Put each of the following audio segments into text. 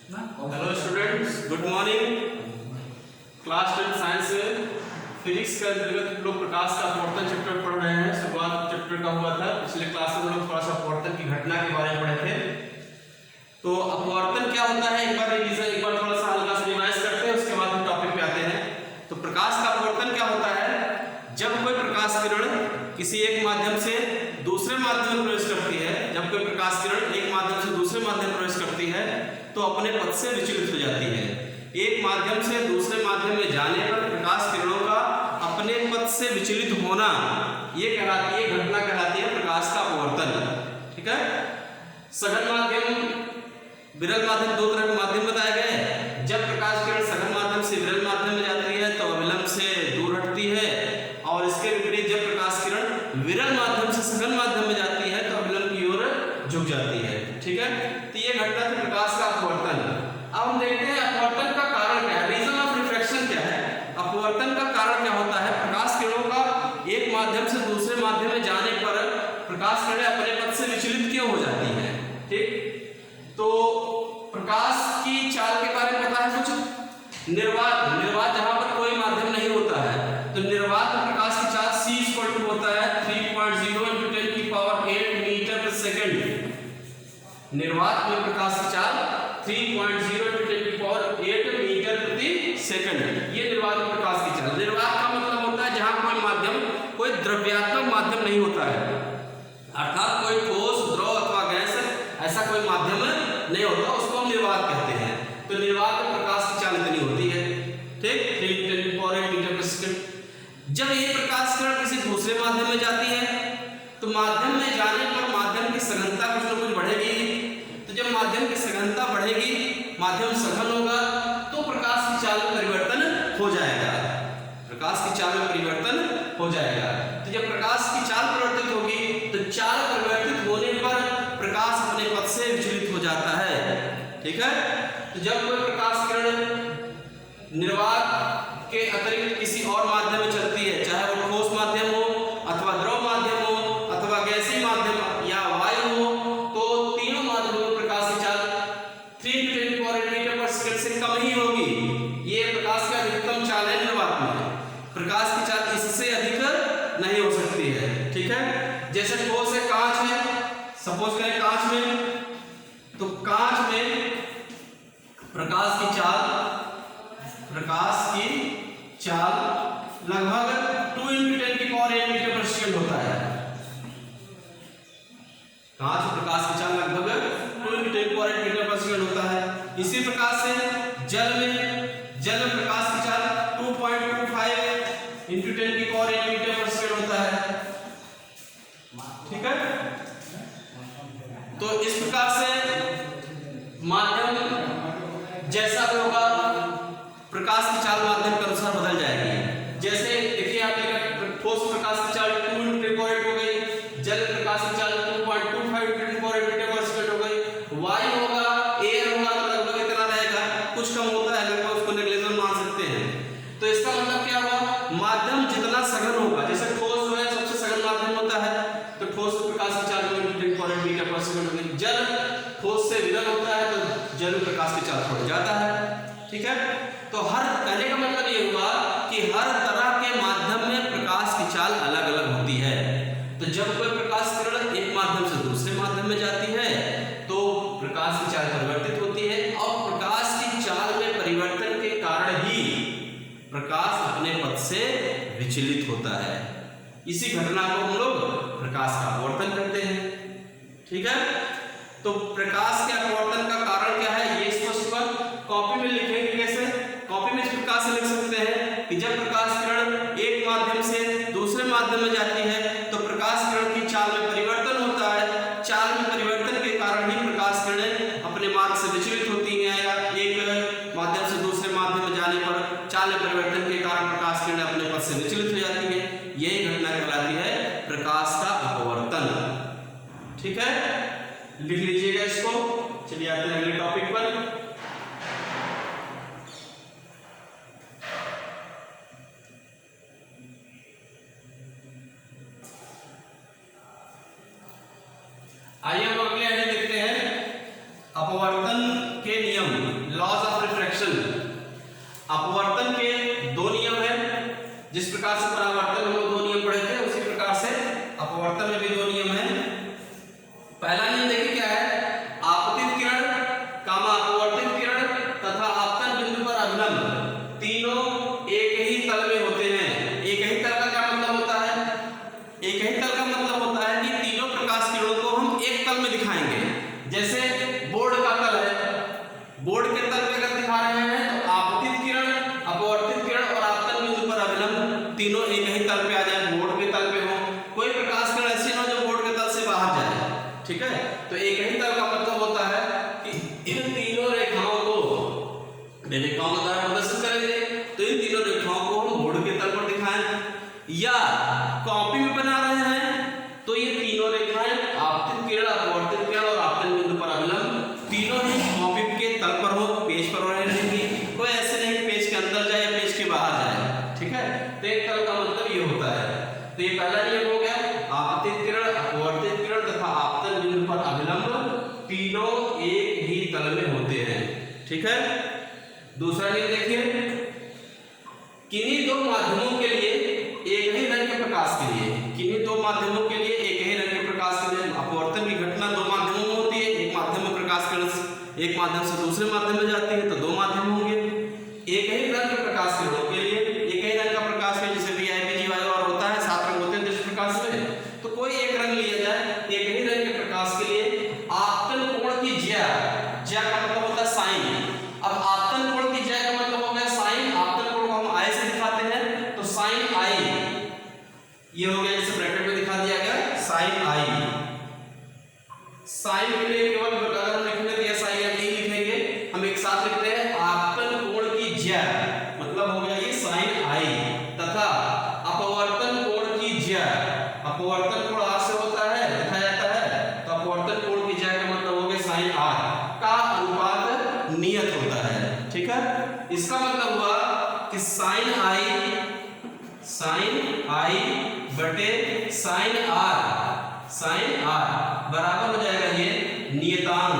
Hello students, good morning. Class 10 science physics के अंतर्गत लोग प्रकाश का अपवर्तन चैप्टर पढ़ रहे हैं। शुरुआत चैप्टर का हुआ था, पिछले क्लास में लोग थोड़ा सा अपवर्तन की घटना के बारे में पढ़े थे। तो अपवर्तन क्या होता है, एक बार थोड़ा सा हल्का सा रिवाइज करते हैं, उसके बाद हम टॉपिक पे आते हैं। तो प्रकाश का अपवर्तन क्या होता है, जब कोई प्रकाश किरण किसी एक माध्यम से दूसरे माध्यम में प्रवेश करती है, जब कोई प्रकाश किरण एक माध्यम से दूसरे माध्यम में प्रवेश करती है तो अपने पथ से विचलित हो जाती है। एक माध्यम से दूसरे माध्यम में जाने पर प्रकाश किरणों का अपने पथ से विचलित होना, ये घटना कहलाती है प्रकाश का अपवर्तन। ठीक है। सघन माध्यम, विरल माध्यम, दो तरह के माध्यम बताए गए हैं। जब प्रकाश किरण सघन माध्यम से विरल माध्यम में जाती है तो अविलंब से दूर हटती है, और इसके विपरीत जब प्रकाश किरण विरल माध्यम से सघन माध्यम में जाती है तो अविलंब की ओर झुक जाती है। ठीक है। तो ये घटना थी प्रकाश का अपवर्तन। अब हम देखते हैं अपवर्तन का कारण क्या है, रीजन ऑफ रिफ्रैक्शन क्या है। अपवर्तन का कारण क्या होता है, प्रकाश किरणों का एक माध्यम से दूसरे माध्यम में जाने पर प्रकाश किरणें अपने पथ से विचलित क्यों हो जाती है। ठीक। तो प्रकाश की चाल के बारे में पता है कुछ। निर्वात जहां पर कोई माध्यम नहीं होता है तो निर्वात में प्रकाश की चाल c होता है 3.0 × 10⁸ मीटर प्रति सेकंड। निर्वात में प्रकाश की चाल 3.0 × 10⁸ मीटर प्रति सेकंड, ये निर्वात में प्रकाश की चाल। निर्वात का मतलब होता है जहां कोई माध्यम, कोई द्रव्यात्मक माध्यम नहीं होता है, अर्थात कोई ठोस, द्रव अथवा गैस ऐसा कोई माध्यम नहीं होता, उसको हम निर्वात कहते हैं। तो निर्वात में प्रकाश की चाल इतनी होती है। ठीक, 3.10⁸ मीटर प्रति सेकंड। जब ये प्रकाश किरण किसी दूसरे माध्यम में जाती है तो माध्यम में जाने पर माध्यम की सघनता कुछ न कुछ बढ़ेगी। तो जब माध्यम की सघनता बढ़ेगी, माध्यम सघन होगा, तो प्रकाश की चाल में परिवर्तन हो जाएगा। प्रकाश की चाल में परिवर्तन हो जाएगा। तो जब प्रकाश की चाल परिवर्तित होगी तो चाल परिवर्तित होने पर प्रकाश अपने पथ से विचलित हो जाता है। ठीक है। तो जब कोई प्रकाश किरण निर्वात के अतिरिक्त किसी और माध्यम में चलती है, चाहे वो ठोस माध्यम हो अथवा द्रव माध्यम हो अथवा गैसीय माध्यम या वायु हो, तो तीनों माध्यमों में प्रकाश की चाल 3 × 10⁸ मीटर प्रति सेकंड से कम ही होगी। ये प्रकाश की अधिकतम चाल है निर्वात में। प्रकाश की चाल इससे अधिक नहीं हो सकती है। ठीक है। जैसे ठोस है, कांच है, सपोज करें कांच में, तो कांच में प्रकाश की चाल लगभग 2 × 10⁸ मीटर प्रति सेकंड होता है। कांच प्रकाश की चाल लगभग 2 × 10⁸ मीटर प्रति सेकंड होता है। इसी प्रकार से जल में प्रकाश की चाल 2.25 × 10⁸ मीटर प्रति सेकंड होता है। ठीक है। तो इस प्रकार से माध्यम जैसा भी होगा, प्रकाश की चाल माध्यम के अनुसार बदल जाएगी। जैसे देखिए आप, ठोस प्रकाश की चाल 2 × 10⁸ हो गई, जल प्रकाश की चाल 2.25 × 10⁸ मीटर प्रति सेकंड हो गई। वायु होगा, एयर होगा तो लगभग इतना रहेगा, कुछ कम होता है, लगभग उसको नेग्लिजिबल मान सकते हैं। तो इसका मतलब क्या हुआ, माध्यम जितना सघन होगा, जैसे ठोस जो है सबसे सघन माध्यम होता है, तो ठोस प्रकाश की चाल 2 × 10⁸ मीटर प्रति सेकंड होगी। जल ठोस से विरल होता है तो जल प्रकाश की चाल बढ़ जाता है। ठीक है। तो हर कहने का मतलब ये हुआ कि हर तरह के माध्यम में प्रकाश की चाल अलग अलग होती है। तो जब कोई प्रकाश किरण एक माध्यम से दूसरे माध्यम में जाती है तो प्रकाश की चाल परिवर्तित होती है, और प्रकाश की चाल में परिवर्तन के कारण ही प्रकाश अपने पथ से विचलित होता है। इसी घटना को हम लोग प्रकाश का अपवर्तन कहते हैं। ठीक है। तो प्रकाश के अपवर्तन का कारण क्या है, ये स्पष्ट हुआ। कॉपी में लिखेंगे कैसे, कॉपी में इस प्रकार से लिख सकते हैं कि जब प्रकाश किरण एक माध्यम से दूसरे माध्यम में जाती है तो प्रकाश किरण की चाल में परिवर्तन होता है। चाल में परिवर्तन के कारण ही प्रकाश किरणें अपने मार्ग से विचलित होती हैं, या एक माध्यम से दूसरे माध्यम में जाने पर चाल में परिवर्तन के कारण प्रकाश किरणें अपने पथ से विचलित हो जाती हैं। यही घटना कहलाती है प्रकाश का अपवर्तन। ठीक है, लिख लीजिएगा इसको। चलिए आते हैं अगले टॉपिक पर। आइए हम अगले देखते हैं अपवर्तन के नियम। लॉज ऑफ रिफ्रैक्शन, अपवर्तन के दो नियम हैं। जिस प्रकार से परावर्तन हम लोग दो नियम पढ़े थे, उसी प्रकार से अपवर्तन में भी दो नियम हैं। पहला नियम देखिए क्या है, आपतित किरण कामा अपवर्तित किरण तथा आपतन बिंदु पर अभिलंब तीनों एक ही तल में होते हैं। एक ही तल का क्या मतलब होता है? एक ही तल का मतलब होता है कि तीनों प्रकाश किरणों को हम एक तल में दिखाएंगे। जैसे बोर्ड का तल है, बोर्ड के तल पे अगर दिखा रहे हैं तो आपतित किरण, अपवर्तित किरण और आपतन बिंदु पर अभिलंब तीनों एक ही तल पे आ जाए, बोर्ड के तल पे हो। कोई प्रकाश किरण ऐसी ना जो बोर्ड के तल से बाहर जाए, ठीक है। तो एक ही तल का मतलब होता है कि इन तीनों रेखाओं को, रेखाओं का द्वारा प्रदर्शित करेंगे, तो इन तीनों रेखाओं को हम बोर्ड के तल पर दिखाएं। या कॉपी में बना रहे हैं तो ये तीनों रेखाएं आपतित किरण, अपवर्तित किरण और आपतन बिंदु पर अभिलंब तीनों ही कॉपी के तल पर हो, पेज पर रहेंगी। कोई ऐसे नहीं पेज के अंदर जाए या पेज के बाहर जाए, ठीक है। तो एक तल का मतलब ये होता है। तो ये पहला नियम हो गया, आपतित किरण, अपवर्तित किरण तथा आपतन बिंदु पर अभिलंब तीनों एक ही तल में होते हैं, ठीक है। दूसरा नियम देखिए, किन्हीं दो माध्यमों के लिए एक ही रंग के प्रकाश के लिए, किन्हीं दो माध्यमों के लिए एक ही रंग के प्रकाश के लिए अपवर्तन की घटना दो माध्यमों में होती है। एक माध्यम में प्रकाश किरण एक माध्यम से दूसरे माध्यम में जाती है तो दो माध्यम होंगे। एक ही रंग के प्रकाश किरणों के लिए एक ही रंग का प्रकाश किरण, जैसे VIP GY और होता है, 7 रंग होते हैं दृश्य प्रकाश में, तो कोई एक रंग लिया जाए। एक ही रंग के प्रकाश के लिए आपतन कोण की ज्या, ज्या का मतलब होता है साइन। अब आपतन कोण की ज्या का मतलब हो गया साइन। आपतन कोण को हम आई से दिखाते हैं तो साइन आई, ये हो गया, जैसे ब्रैकेट में दिखा दिया गया साइन आई। साइन के लिए केवल अगर हम लिखने दिया साइन या नहीं लिखेंगे, हम एक साथ लिखते हैं आपतन कोण की ज्या, मतलब हो गया ये साइन आई। तथा अपवर्तन कोण की ज्या, अपवर्तन कोण आर से होता है, लिखा जाता है, तो अपवर्तन कोण की ज्या का मतलब हो गया साइन आर का अनुपात नियत होता है, ठीक है। इसका मतलब हुआ कि साइन आई बटे साइन आर बराबर हो जाएगा ये नियतांक,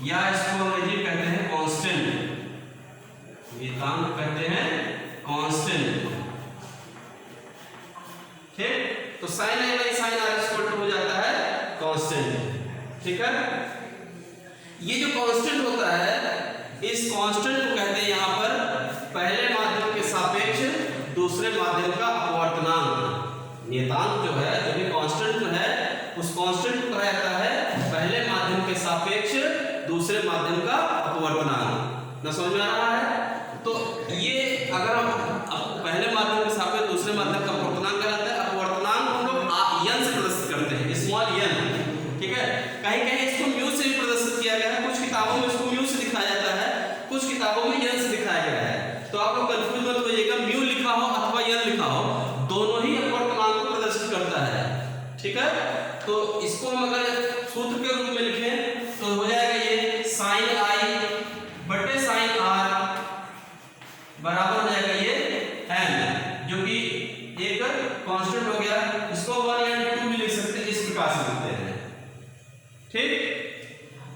या इसको अंग्रेजी में कहते हैं कांस्टेंट, नियतांक कहते हैं कांस्टेंट, ठीक। तो sine i by sine r equal to हो जाता है कांस्टेंट, ठीक है। ये जो कांस्टेंट होता है, इस कांस्टेंट को कहते हैं यहाँ पर पहले माध्यम के सापेक्ष दूसरे माध्यम का अपवर्तनांक। नियतांक जो है, जो भी कांस्टेंट जो है, उस कांस्टेंट को कहा जाता है पहले माध्यम के सापेक्ष दूसरे माध्यम का अपवर्तनांक। ना समझ में आ रहा है? तो ये अगर हम पहले माध्यम के सापेक्ष दूसरे माध्यम का अपवर्तनांक कहलाता है। अपवर्तनांक हम लोग यन से प्रदर्शित करते हैं, स्मॉल यन, ठीक है। कहीं कहीं इसको म्यू से भी प्रदर्शित किया गया है, कुछ किताबों में इसको म्यू से दिखाया जाता है, कुछ किताबों में यन से दिखाया गया है। तो आप लोग कंफ्यूज मत होइएगा, म्यू लिखा हो अथवा यन लिखा हो, दोनों ही अपवर्तनांक को प्रदर्शित करता है, ठीक है। तो इसको हम अगर सूत्र के रूप में लिखें तो हो जाएगा ये साइन आई बटे साइन आर बराबर हो जाएगा ये n, जो कि एक कांस्टेंट हो गया। इसको 1 या 2 भी लिख सकते हैं, इस प्रकार से लिखते हैं, ठीक।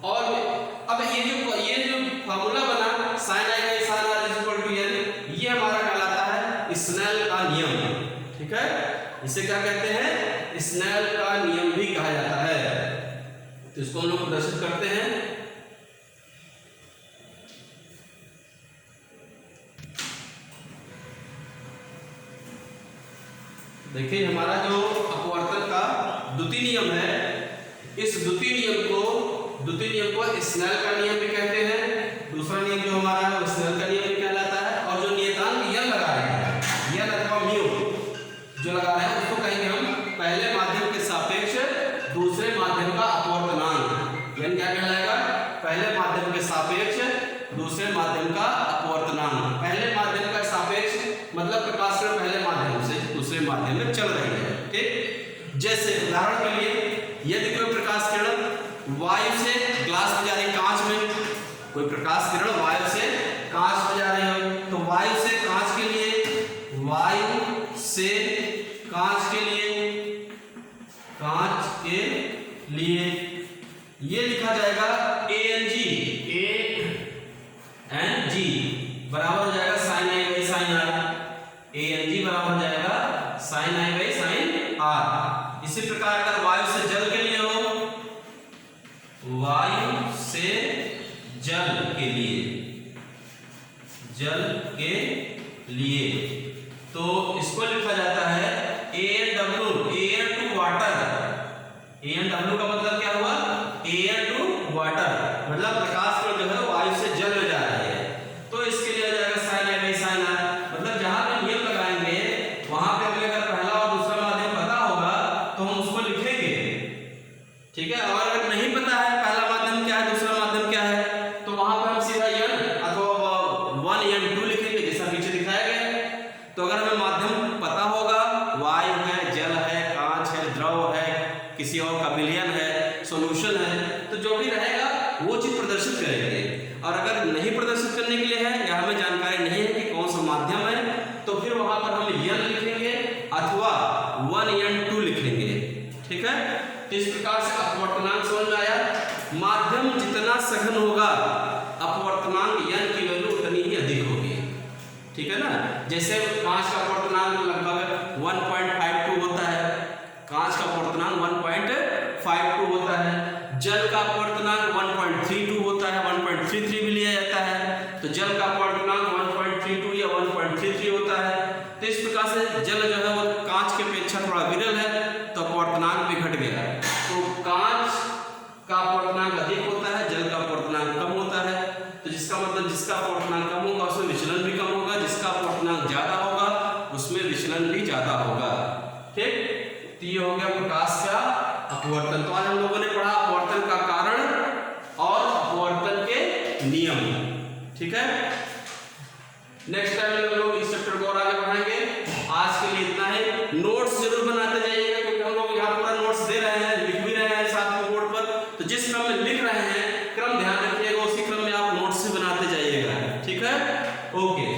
और अब ये जो फार्मूला बना sine i by sine r is equal to n, ये हमारा कहलाता है स्नेल का नियम, ठीक है। इसे क्या कहते हैं? स्नेल का नियम भी कहा जाता है। तो इसको हम लोग प्रदर्शित करते हैं। देखिए हमारा जो अपवर्तन का द्वितीय नियम है, इस द्वितीय नियम को स्नेल का नियम भी कहते हैं। दूसरा नियम जो हमारा है वो स्नेल का नियम भी कहलाता है। और जो नियतांक यन लगा रहे हैं, यन अथवा म्यू जो लगा रहे हैं, उसको कहेंगे हम पहले माध्यम के सापेक्ष दूसरे माध्यम का अपवर्तनांक। यन क्या कहलाएगा? पहले माध्यम के सापेक्ष दूसरे माध्यम का अपवर्तनांक। पहले माध्यम का सापेक्ष मतलब प्रकाश किरण पहले माध्यम से दूसरे माध्यम में चल रही है, ठीक। जैसे उदाहरण के लिए यदि कोई प्रकाश किरण वायु से ग्लास में जा रही, कांच में कोई प्रकाश किरण वायु से कांच में जा रही हो, तो वायु से कांच के लिए ये लिखा जाएगा ANG, ANG बराबर हो जाएगा sin i by sin r। ANG बराबर हो जाएगा sin i by sin r। इसी प्रकार अगर वायु से जल के लिए हो, वायु से जल के लिए तो इसको लिखा जाता है ANW, air to water. ANW का मतलब क्या हुआ? एयर टू वाटर, मतलब प्रकाश कण जो है वायु से जल में जा रही है, तो इसके लिए आ जाएगा sin i by sin r। मतलब जहां पे नियम लगाएंगे वहां पे हमें अगर पहला और दूसरा माध्यम पता होगा तो हम उसको लिखेंगे, ठीक है। और अगर नहीं पता है पहला माध्यम क्या है दूसरा माध्यम क्या है, तो वहां पर हम सीधा n अथवा 1 n 2 लिखेंगे जैसा पीछे दिखाया गया है। तो अगर हमें माध्यम पता होगा, वायु है, जल है, कांच है, द्रव है, किसी और का विलयन है, सॉल्यूशन है, तो जो भी रहेगा वो चीज प्रदर्शित करेंगे। और अगर नहीं प्रदर्शित करने के लिए है या हमें जानकारी नहीं है कि कौन सा माध्यम है, तो फिर वहां पर हम n लिखेंगे अथवा 1 n 2 लिखेंगे, ठीक है। तो इस प्रकार से अपवर्तनांक समझ में आया। माध्यम जितना सघन होगा अपवर्तनांक n की वैल्यू उतनी ही अधिक होगी, ठीक है ना। जैसे कांच का अपवर्तनांक लगभग 1.52 होता है, कांच का अपवर्तनांक 1.52 होता है। जल का अपवर्तनांक 1.32 होता है, 1.33 भी लिया जाता है, तो जल का अपवर्तनांक 1.32 या 1.33 होता है। तो इस प्रकार से जल जो है वो कांच के अपेक्षा थोड़ा विरल है, तो अपवर्तनांक भी घट गया। तो कांच का अपवर्तनांक अधिक होता है, जल का अपवर्तनांक कम होता है। तो जिसका मतलब जिसका अपवर्तनांक कम होगा उसमें विचलन भी कम होगा, जिसका अपवर्तनांक ज्यादा होगा उसमें विचलन भी ज्यादा होगा, ठीक। तो ये हो गया प्रकाश का अपवर्तन। तो आज हम लोगों ने पढ़ा अपवर्तन का कारण और अपवर्तन के नियम, ठीक है। नेक्स्ट टाइम हम लोग इस चैप्टर को और आगे बढ़ाएंगे। आज के लिए इतना ही। नोट्स जरूर बनाते जाइएगा क्योंकि हम लोग यहाँ पूरा नोट्स दे रहे हैं, लिख भी रहे हैं साथ में बोर्ड पर, तो जिस क्रम में लिख रहे हैं क्रम ध्यान रखिएगा, उसी क्रम में आप नोट्स भी बनाते जाइएगा, ठीक है। ओके।